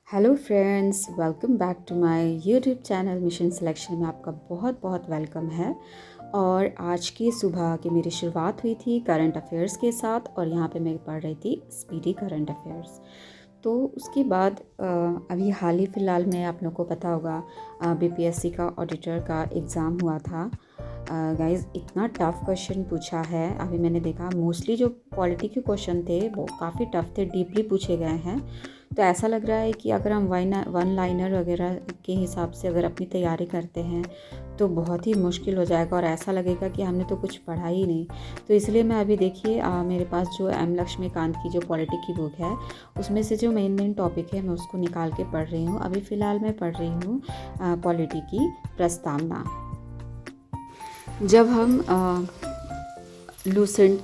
Hello friends, welcome back to my YouTube channel mission selection में आपका बहुत बहुत वेलकम है। और आज की सुबह की मेरी शुरुआत हुई थी करंट अफेयर्स के साथ और यहाँ पे मैं पढ़ रही थी स्पीडी करंट अफेयर्स। तो उसके बाद अभी हाल ही फ़िलहाल में आप लोगों को पता होगा बीपीएससी का ऑडिटर का एग्ज़ाम हुआ था। गाइस इतना टफ़ क्वेश्चन पूछा है। अभी मैंने देखा मोस्टली जो पॉलिटी के क्वेश्चन थे वो काफ़ी टफ़ थे, डीपली पूछे गए हैं। तो ऐसा लग रहा है कि अगर हम वन लाइनर वगैरह के हिसाब से अगर अपनी तैयारी करते हैं तो बहुत ही मुश्किल हो जाएगा और ऐसा लगेगा कि हमने तो कुछ पढ़ा ही नहीं। तो इसलिए मैं अभी देखिए मेरे पास जो एम लक्ष्मीकांत की जो पॉलिटी की बुक है उसमें से जो मेन टॉपिक है मैं उसको निकाल के पढ़ रही हूँ। अभी फ़िलहाल मैं पढ़ रही हूँ पॉलिटी की प्रस्तावना। जब हम लूसेंट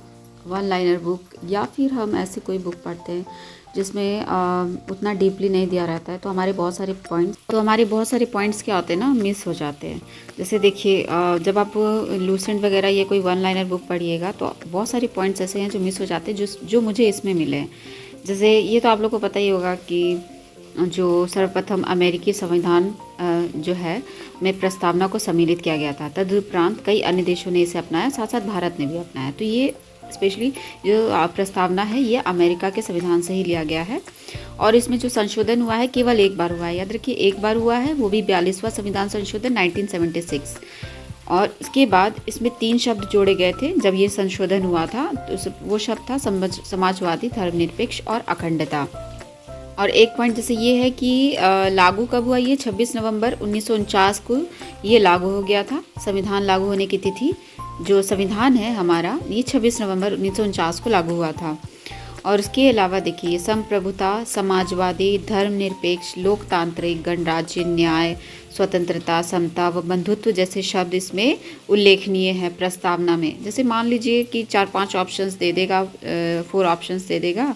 वन लाइनर बुक या फिर हम ऐसी कोई बुक पढ़ते हैं जिसमें उतना डीपली नहीं दिया रहता है तो हमारे बहुत सारे पॉइंट्स क्या होते हैं ना, मिस हो जाते हैं। जैसे देखिए जब आप लूसेंट वगैरह ये कोई वन लाइनर बुक पढ़िएगा तो बहुत सारे पॉइंट्स ऐसे हैं जो मिस हो जाते हैं जो मुझे इसमें मिले हैं। जैसे ये तो आप लोग को पता ही होगा कि जो सर्वप्रथम अमेरिकी संविधान जो है में प्रस्तावना को सम्मिलित किया गया था। तदुपरांत कई अन्य देशों ने इसे अपनाया, साथ साथ भारत ने भी अपनाया। तो ये स्पेशली जो प्रस्तावना है ये अमेरिका के संविधान से ही लिया गया है। और इसमें जो संशोधन हुआ है केवल एक बार हुआ है, याद रखिए एक बार हुआ है, वो भी 42वां संविधान संशोधन 1976। और इसके बाद इसमें 3 शब्द जोड़े गए थे जब ये संशोधन हुआ था। तो वो शब्द था समाजवादी, धर्मनिरपेक्ष और अखंडता। और एक पॉइंट जैसे ये है कि लागू कब हुआ, ये 26 नवंबर 1949 को ये लागू हो गया था। संविधान लागू होने की तिथि जो संविधान है हमारा ये 26 नवंबर 1949 को लागू हुआ था। और उसके अलावा देखिए संप्रभुता, समाजवादी, धर्मनिरपेक्ष, लोकतांत्रिक, गणराज्य, न्याय, स्वतंत्रता, समता व बंधुत्व जैसे शब्द इसमें उल्लेखनीय है प्रस्तावना में। जैसे मान लीजिए कि 4-5 ऑप्शंस दे देगा, 4 ऑप्शंस दे देगा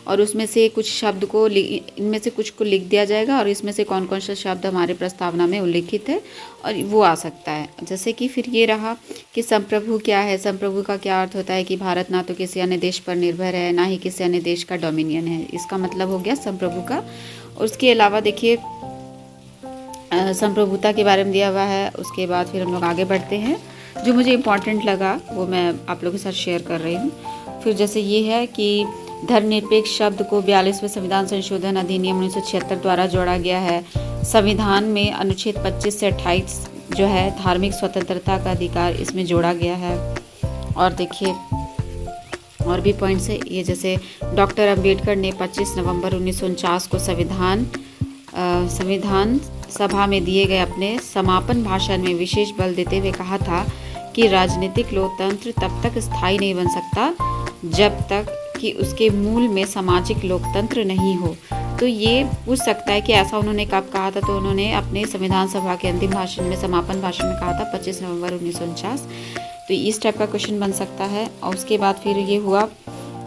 और उसमें से कुछ शब्द को इनमें से कुछ को लिख दिया जाएगा और इसमें से कौन कौन सा शब्द हमारे प्रस्तावना में उल्लिखित है और वो आ सकता है। जैसे कि फिर ये रहा कि संप्रभु क्या है। संप्रभु का क्या अर्थ होता है कि भारत ना तो किसी अन्य देश पर निर्भर है ना ही किसी अन्य देश का डोमिनियन है, इसका मतलब हो गया संप्रभु का। और उसके अलावा देखिए संप्रभुता के बारे में दिया हुआ है। उसके बाद फिर हम लोग आगे बढ़ते हैं। जो मुझे इम्पॉर्टेंट लगा वो मैं आप लोगों के साथ शेयर कर रही हूँ। फिर जैसे ये है कि धर्मनिरपेक्ष शब्द को 42वें संविधान संशोधन अधिनियम 1976 द्वारा जोड़ा गया है। संविधान में अनुच्छेद 25 से 28 जो है धार्मिक स्वतंत्रता का अधिकार इसमें जोड़ा गया है। और देखिए और भी पॉइंट्स है ये, जैसे डॉक्टर अंबेडकर ने 25 नवंबर 1949 को संविधान सभा में दिए गए अपने समापन भाषण में विशेष बल देते हुए कहा था कि राजनीतिक लोकतंत्र तब तक स्थायी नहीं बन सकता जब तक कि उसके मूल में सामाजिक लोकतंत्र नहीं हो। तो ये पूछ सकता है कि ऐसा उन्होंने कब कहा था। तो उन्होंने अपने संविधान सभा के अंतिम भाषण में, समापन भाषण में कहा था 25 नवंबर 1949। तो इस टाइप का क्वेश्चन बन सकता है। और उसके बाद फिर ये हुआ,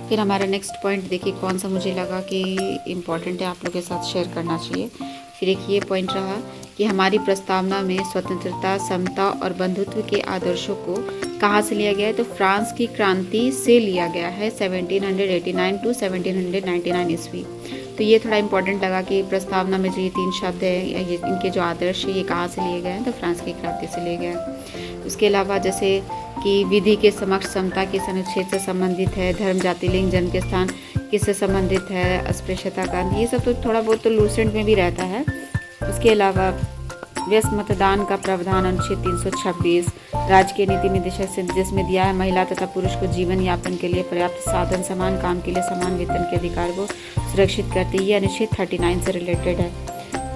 फिर हमारा नेक्स्ट पॉइंट देखिए कौन सा मुझे लगा कि इम्पॉर्टेंट है, आप लोग के साथ शेयर करना चाहिए। फिर एक ये पॉइंट रहा कि हमारी प्रस्तावना में स्वतंत्रता, समता और बंधुत्व के आदर्शों को कहाँ से लिया गया है। तो फ्रांस की क्रांति से लिया गया है 1789 टू 1799 ईस्वी। तो ये थोड़ा इम्पोर्टेंट लगा कि प्रस्तावना में जो ये 3 शब्द हैं ये इनके जो आदर्श है ये कहाँ से लिए गए हैं, तो फ्रांस की क्रांति से लिए गए हैं। उसके अलावा जैसे कि विधि के समक्ष समता किस अनुच्छेद से संबंधित है, धर्म, जाति, लिंग, जन्म के स्थान किससे संबंधित है, अस्पृश्यता का, ये सब तो थोड़ा बहुत तो लूसेंट में भी रहता है। उसके अलावा व्यस्त मतदान का प्रावधान अनुच्छेद 326, राजकीय नीति निर्देशक से जिसमें दिया है महिला तथा पुरुष को जीवन यापन के लिए पर्याप्त साधन, समान काम के लिए समान वेतन के अधिकार को सुरक्षित करती है, ये अनुच्छेद 39 से रिलेटेड है।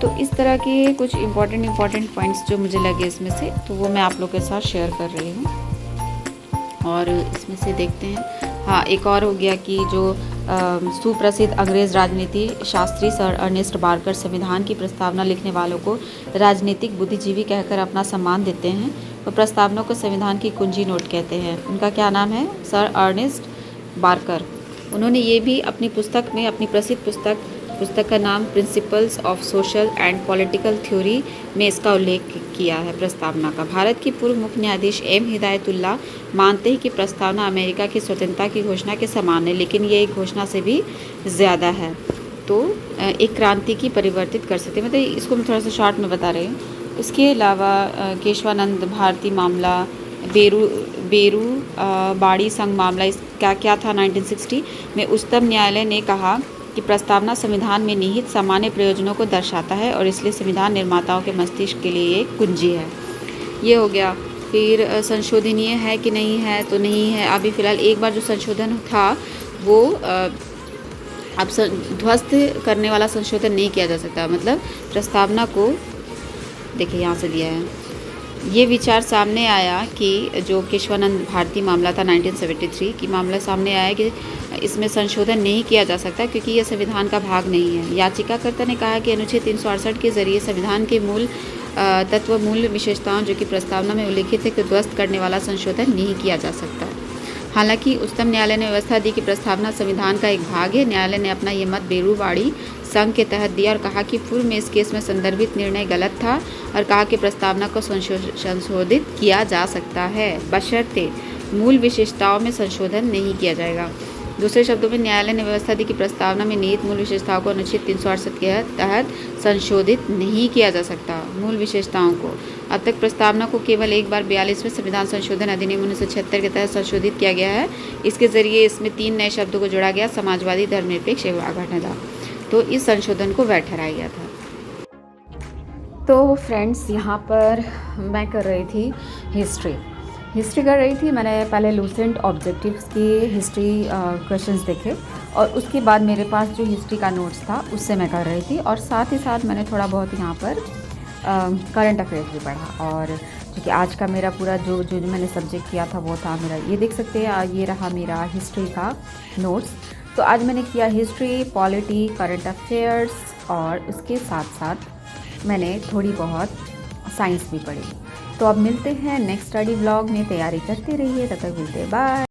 तो इस तरह के कुछ इम्पॉर्टेंट पॉइंट्स जो मुझे लगे इसमें से, तो वो मैं आप लोग के साथ शेयर कर रही हूँ। और इसमें से देखते हैं, हाँ एक और हो गया कि जो सुप्रसिद्ध अंग्रेज़ राजनीति शास्त्री सर अर्नेस्ट बार्कर संविधान की प्रस्तावना लिखने वालों को राजनीतिक बुद्धिजीवी कहकर अपना सम्मान देते हैं। तो प्रस्तावना को संविधान की कुंजी नोट कहते हैं। उनका क्या नाम है, सर अर्नेस्ट बार्कर। उन्होंने ये भी अपनी पुस्तक में, अपनी प्रसिद्ध पुस्तक का नाम principles of social and political theory में इसका उल्लेख किया है प्रस्तावना का। भारत के पूर्व मुख्य न्यायाधीश एम हिदायतुल्लाह मानते हैं कि प्रस्तावना अमेरिका की स्वतंत्रता की घोषणा के समान है, लेकिन ये एक घोषणा से भी ज़्यादा है। तो एक क्रांति की परिवर्तित कर सकते हैं। मतलब इसको मैं थोड़ा सा शॉर्ट में बता रही हूँ। इसके अलावा केशवानंद भारती मामला, बेरू बाड़ी संघ मामला, इसका क्या था 1960 में उच्चतम न्यायालय ने कहा कि प्रस्तावना संविधान में निहित सामान्य प्रयोजनों को दर्शाता है और इसलिए संविधान निर्माताओं के मस्तिष्क के लिए एक कुंजी है। ये हो गया। फिर संशोधनीय है कि नहीं है, तो नहीं है। अभी फ़िलहाल एक बार जो संशोधन था वो अब ध्वस्त करने वाला संशोधन नहीं किया जा सकता। मतलब प्रस्तावना को देखिए यहाँ से दिया है, ये विचार सामने आया कि जो केशवानंद भारती मामला था 1973 की मामला सामने आया कि इसमें संशोधन नहीं किया जा सकता क्योंकि यह संविधान का भाग नहीं है। याचिकाकर्ता ने कहा कि अनुच्छेद 368 के जरिए संविधान के मूल तत्व, मूल विशेषताओं जो कि प्रस्तावना में उल्लिखित है, को ध्वस्त करने वाला संशोधन नहीं किया जा सकता। हालांकि उच्चतम न्यायालय ने व्यवस्था दी कि प्रस्तावना संविधान का एक भाग है। न्यायालय ने अपना ये मत बेरूबाड़ी संघ के तहत दिया और कहा कि पूर्व में इस केस में संदर्भित निर्णय गलत था और कहा कि प्रस्तावना को संशोधित किया जा सकता है बशर्ते मूल विशेषताओं में संशोधन नहीं किया जाएगा। दूसरे शब्दों में न्यायालय ने व्यवस्था दी कि प्रस्तावना में निहित मूल विशेषताओं को अनुच्छेद 368 के तहत संशोधित नहीं किया जा सकता। मूल विशेषताओं को अब तक प्रस्तावना को केवल एक बार 42वें संविधान संशोधन अधिनियम 1976 के तहत संशोधित किया गया है। इसके जरिए इसमें 3 नए शब्दों को जोड़ा गया, समाजवादी, धर्मनिरपेक्ष एवं घटनादार। तो इस संशोधन को वैध ठहराया गया था। तो फ्रेंड्स, यहाँ पर मैं कर रही थी हिस्ट्री कर रही थी। मैंने पहले लूसेंट ऑब्जेक्टिव्स की हिस्ट्री क्वेश्चंस देखे और उसके बाद मेरे पास जो हिस्ट्री का नोट्स था उससे मैं कर रही थी और साथ ही साथ मैंने थोड़ा बहुत यहाँ पर करंट अफेयर्स भी पढ़ा। और क्योंकि आज का मेरा पूरा जो मैंने सब्जेक्ट किया था वो था मेरा, ये देख सकते हैं, ये रहा मेरा हिस्ट्री का नोट्स। तो आज मैंने किया हिस्ट्री, पॉलिटी, करंट अफेयर्स और उसके साथ साथ मैंने थोड़ी बहुत साइंस भी पढ़ी। तो अब मिलते हैं नेक्स्ट स्टडी व्लॉग में, तैयारी करते रहिए, तब तक मिलते हैं, बाय।